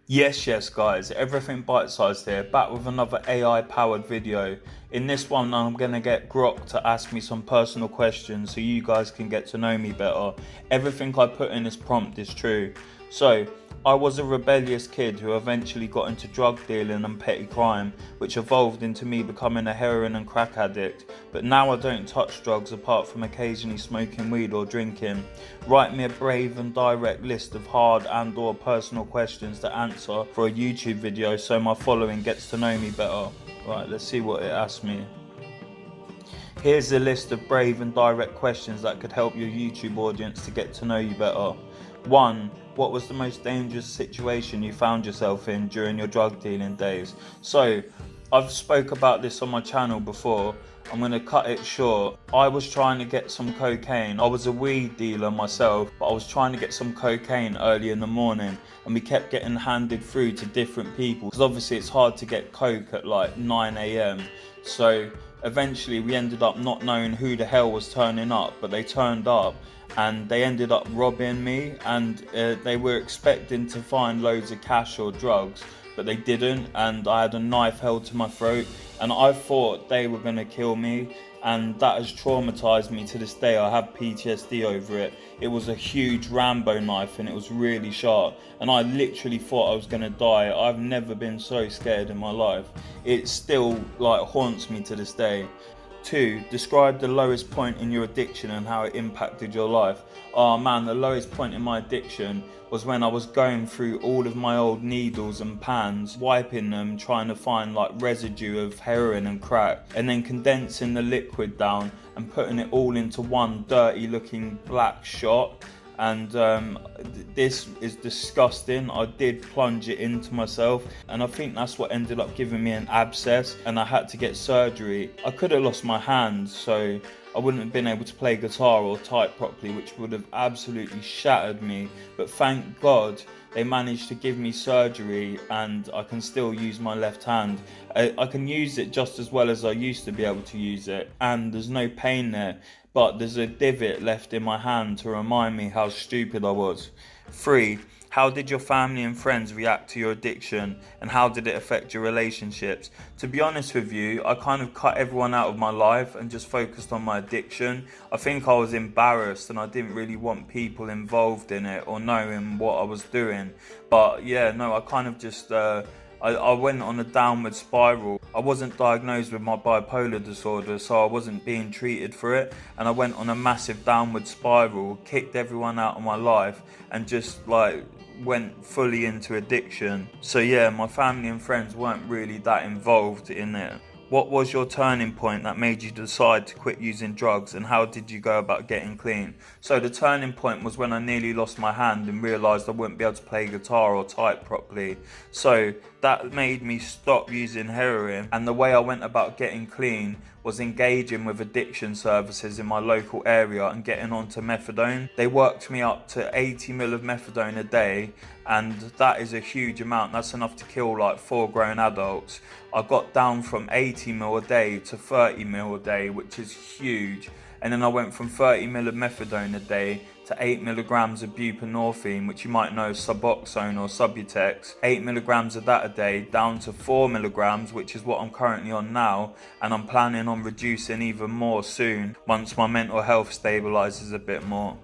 Yes, guys, everything bite-sized here, back with another AI-powered video. In this one, I'm going to get Grok to ask me some personal questions so you guys can get to know me better. Everything I put in this prompt is true. So, I was a rebellious kid who eventually got into drug dealing and petty crime, which evolved into me becoming a heroin and crack addict. But now I don't touch drugs apart from occasionally smoking weed or drinking. Write me a brave and direct list of hard and or personal questions to answer for a YouTube video so my following gets to know me better. Right, let's see what it asks me. Here's a list of brave and direct questions that could help your YouTube audience to get to know you better. 1. What was the most dangerous situation you found yourself in during your drug dealing days? So, I've spoke about this on my channel before. I'm going to cut it short. I was trying to get some cocaine. I was a weed dealer myself, but I was trying to get some cocaine early in the morning, and we kept getting handed through to different people because obviously it's hard to get coke at like 9 a.m. So eventually we ended up not knowing who the hell was turning up, but they turned up and they ended up robbing me, and they were expecting to find loads of cash or drugs, but they didn't, and I had a knife held to my throat, and I thought they were going to kill me, and that has traumatized me to this day. I have PTSD over it. It was a huge Rambo knife and it was really sharp, and I literally thought I was going to die. I've never been so scared in my life. It still like haunts me to this day. 2. Describe the lowest point in your addiction and how it impacted your life. Oh man, the lowest point in my addiction was when I was going through all of my old needles and pans, wiping them, trying to find like residue of heroin and crack, and then condensing the liquid down and putting it all into one dirty looking black shot. And this is disgusting. I did plunge it into myself, and I think that's what ended up giving me an abscess, and I had to get surgery. I could have lost my hand, so I wouldn't have been able to play guitar or type properly, which would have absolutely shattered me. But thank God they managed to give me surgery and I can still use my left hand. I can use it just as well as I used to be able to use it, and there's no pain there, but there's a divot left in my hand to remind me how stupid I was. 3. How did your family and friends react to your addiction, and how did it affect your relationships? To be honest with you, I kind of cut everyone out of my life and just focused on my addiction. I think I was embarrassed and I didn't really want people involved in it or knowing what I was doing. But yeah, no, I kind of just I went on a downward spiral. I wasn't diagnosed with my bipolar disorder, so I wasn't being treated for it, and I went on a massive downward spiral, kicked everyone out of my life, and just like went fully into addiction. So yeah, my family and friends weren't really that involved in it. What was your turning point that made you decide to quit using drugs, and how did you go about getting clean? So the turning point was when I nearly lost my hand and realised I wouldn't be able to play guitar or type properly. So that made me stop using heroin, and the way I went about getting clean was engaging with addiction services in my local area and getting onto methadone. They worked me up to 80 mil of methadone a day, and that is a huge amount. That's enough to kill like 4 grown adults. I got down from 80 mil a day to 30 mil a day, which is huge. And then I went from 30 mil of methadone a day to 8 milligrams of buprenorphine, which you might know as Suboxone or Subutex. 8 milligrams of that a day, down to 4 milligrams, which is what I'm currently on now, and I'm planning on reducing even more soon once my mental health stabilizes a bit more.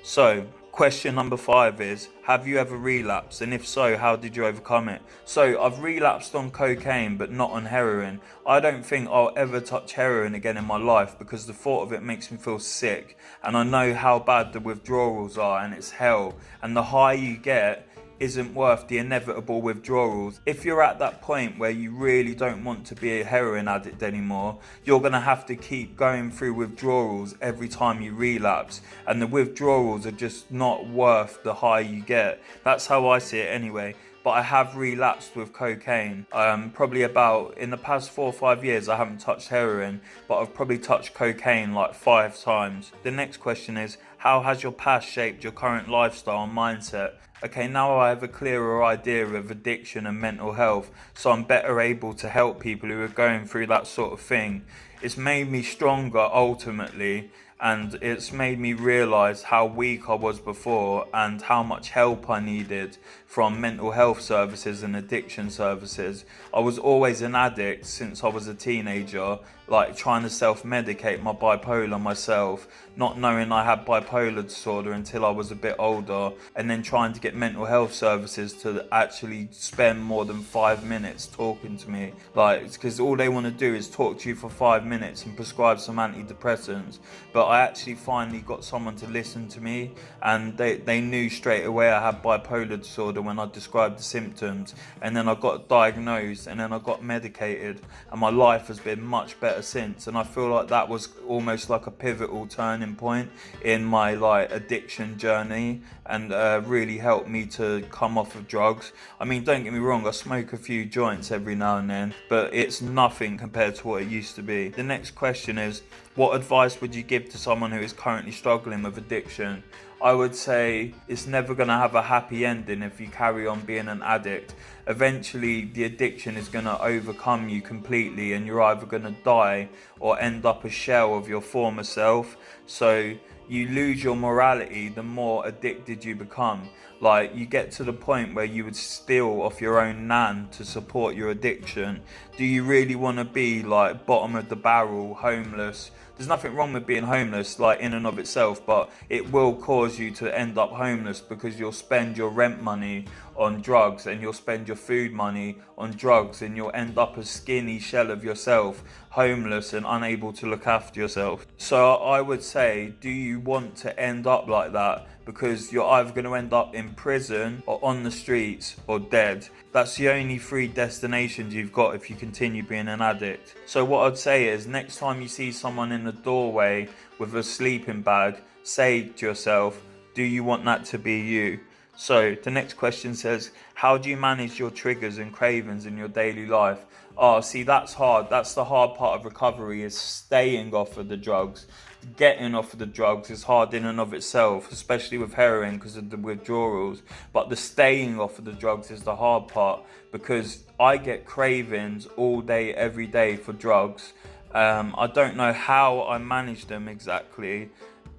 So, question number 5 is, have you ever relapsed, and if so, how did you overcome it? So I've relapsed on cocaine but not on heroin. I don't think I'll ever touch heroin again in my life because the thought of it makes me feel sick, and I know how bad the withdrawals are, and it's hell, and the high you get isn't worth the inevitable withdrawals. If you're at that point where you really don't want to be a heroin addict anymore, you're going to have to keep going through withdrawals every time you relapse, and the withdrawals are just not worth the high you get. That's how I see it anyway. But I have relapsed with cocaine. Probably about, in the past 4 or 5 years, I haven't touched heroin, but I've probably touched cocaine like 5 times. The next question is, how has your past shaped your current lifestyle and mindset? Okay, now I have a clearer idea of addiction and mental health, so I'm better able to help people who are going through that sort of thing. it's made me stronger ultimately, and it's made me realize how weak I was before and how much help I needed from mental health services and addiction services. I was always an addict since I was a teenager, like trying to self-medicate my bipolar myself, not knowing I had bipolar disorder until I was a bit older, and then trying to get mental health services to actually spend more than 5 minutes talking to me, like, because all they want to do is talk to you for 5 minutes and prescribe some antidepressants. But I actually finally got someone to listen to me, and they knew straight away I had bipolar disorder when I described the symptoms, and then I got diagnosed, and then I got medicated, and my life has been much better since. And I feel like that was almost like a pivotal turning point in my like addiction journey, and really helped me to come off of drugs. I mean, don't get me wrong, I smoke a few joints every now and then, but it's nothing compared to what it used to be. The next question is, what advice would you give to someone who is currently struggling with addiction? I would say it's never going to have a happy ending if you carry on being an addict. Eventually, the addiction is going to overcome you completely, and you're either going to die or end up a shell of your former self. So you lose your morality the more addicted you become. Like, you get to the point where you would steal off your own nan to support your addiction. Do you really want to be like bottom of the barrel, homeless? There's nothing wrong with being homeless, like in and of itself, but it will cause you to end up homeless because you'll spend your rent money on drugs, and you'll spend your food money on drugs, and you'll end up a skinny shell of yourself, homeless and unable to look after yourself. So I would say, do you want to end up like that? Because you're either going to end up in prison or on the streets or dead. That's the only three destinations you've got if you continue being an addict. So what I'd say is, next time you see someone in the doorway with a sleeping bag, say to yourself, do you want that to be you? So the next question says, how do you manage your triggers and cravings in your daily life? Oh, see, that's hard. That's the hard part of recovery, is staying off of the drugs. Getting off of the drugs is hard in and of itself, especially with heroin because of the withdrawals. But the staying off of the drugs is the hard part, because I get cravings all day, every day for drugs. I don't know how I manage them exactly.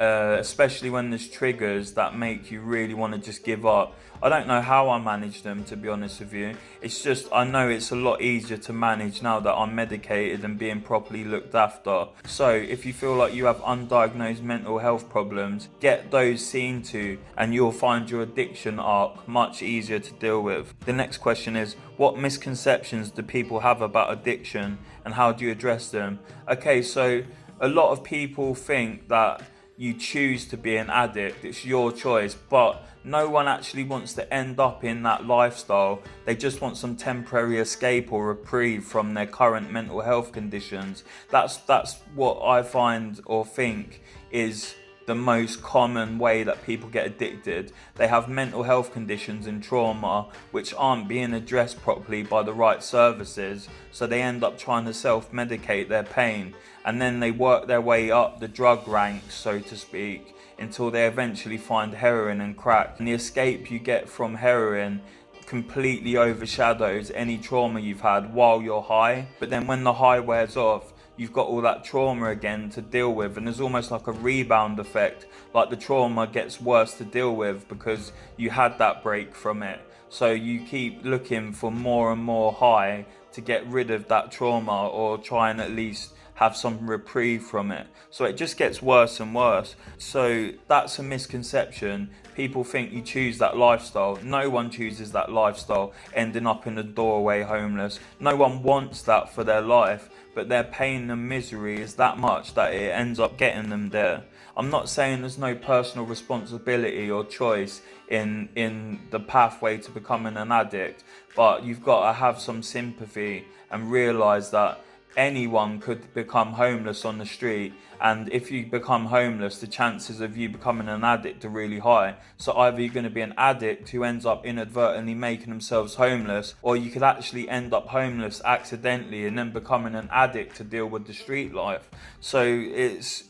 Especially when there's triggers that make you really want to just give up. I don't know how I manage them, to be honest with you. It's just, I know it's a lot easier to manage now that I'm medicated and being properly looked after. So if you feel like you have undiagnosed mental health problems, get those seen to, and you'll find your addiction arc much easier to deal with. The next question is, what misconceptions do people have about addiction, and how do you address them? Okay, so a lot of people think that you choose to be an addict, it's your choice, but no one actually wants to end up in that lifestyle. They just want some temporary escape or reprieve from their current mental health conditions. That's what I find or think is the most common way that people get addicted. They have mental health conditions and trauma which aren't being addressed properly by the right services, so they end up trying to self-medicate their pain, and then they work their way up the drug ranks, so to speak, until they eventually find heroin and crack. And the escape you get from heroin completely overshadows any trauma you've had while you're high, but then when the high wears off, you've got all that trauma again to deal with, and there's almost like a rebound effect, like the trauma gets worse to deal with because you had that break from it. So you keep looking for more and more high to get rid of that trauma, or try and at least have some reprieve from it. So it just gets worse and worse. So that's a misconception. People think you choose that lifestyle. No one chooses that lifestyle, ending up in the doorway homeless. No one wants that for their life, but their pain and misery is that much that it ends up getting them there. I'm not saying there's no personal responsibility or choice in the pathway to becoming an addict, but you've got to have some sympathy and realise that anyone could become homeless on the street, and if you become homeless, the chances of you becoming an addict are really high. So either you're going to be an addict who ends up inadvertently making themselves homeless, or you could actually end up homeless accidentally and then becoming an addict to deal with the street life. So it's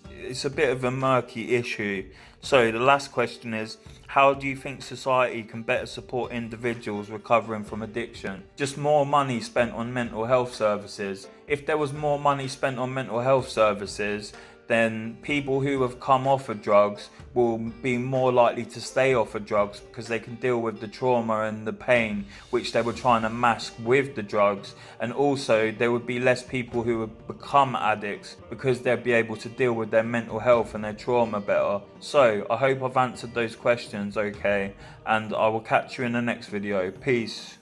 a bit of a murky issue. So the last question is, how do you think society can better support individuals recovering from addiction? Just more money spent on mental health services. If there was more money spent on mental health services, then people who have come off of drugs will be more likely to stay off of drugs because they can deal with the trauma and the pain which they were trying to mask with the drugs. And also there would be less people who would become addicts because they'd be able to deal with their mental health and their trauma better. So I hope I've answered those questions okay, and I will catch you in the next video. Peace.